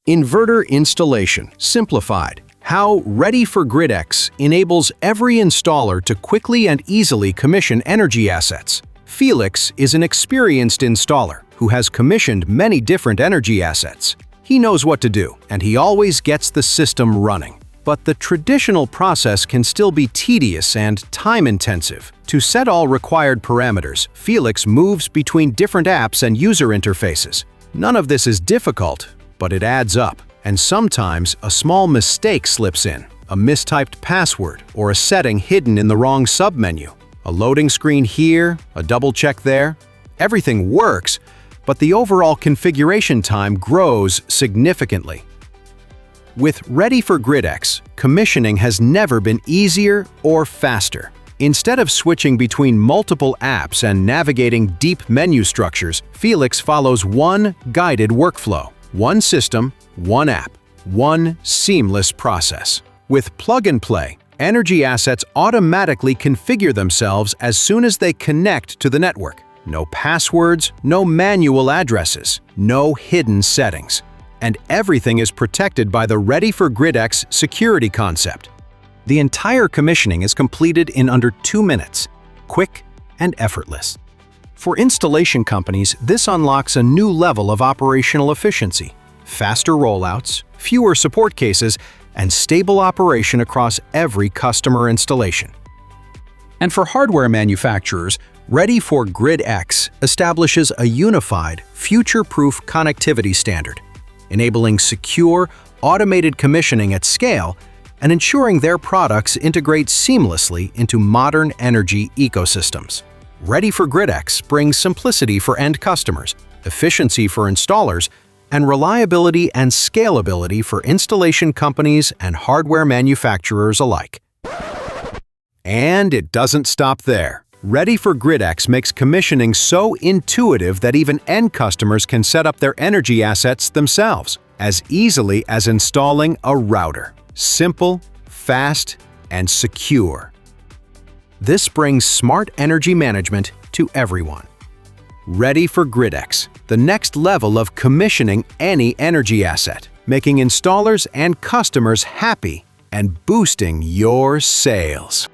Inverter installation simplified. How Ready for GridX enables every installer to quickly and easily commission energy assets. Felix is an experienced installer who has commissioned many different energy assets. He knows what to do, and he always gets the system running. But the traditional process can still be tedious and time-intensive. To set all required parameters, Felix moves between different apps and user interfaces. None of this is difficult, but it adds up, and sometimes a small mistake slips in, a mistyped password or a setting hidden in the wrong submenu. A loading screen here, a double check there. Everything works, but the overall configuration time grows significantly. With Ready for GridX, commissioning has never been easier or faster. Instead of switching between multiple apps and navigating deep menu structures, Felix follows one guided workflow. One system, one app, one seamless process. With Plug and Play, energy assets automatically configure themselves as soon as they connect to the network. No passwords, no manual addresses, no hidden settings. And everything is protected by the Ready for GridX security concept. The entire commissioning is completed in under 2 minutes, quick and effortless. For installation companies, this unlocks a new level of operational efficiency, faster rollouts, fewer support cases, and stable operation across every customer installation. And for hardware manufacturers, Ready for GridX establishes a unified, future-proof connectivity standard, enabling secure, automated commissioning at scale and ensuring their products integrate seamlessly into modern energy ecosystems. Ready for GridX brings simplicity for end customers, efficiency for installers, and reliability and scalability for installation companies and hardware manufacturers alike. And it doesn't stop there. Ready for GridX makes commissioning so intuitive that even end customers can set up their energy assets themselves, as easily as installing a router. Simple, fast, and secure. This brings smart energy management to everyone. Ready for GridX, the next level of commissioning any energy asset, making installers and customers happy and boosting your sales.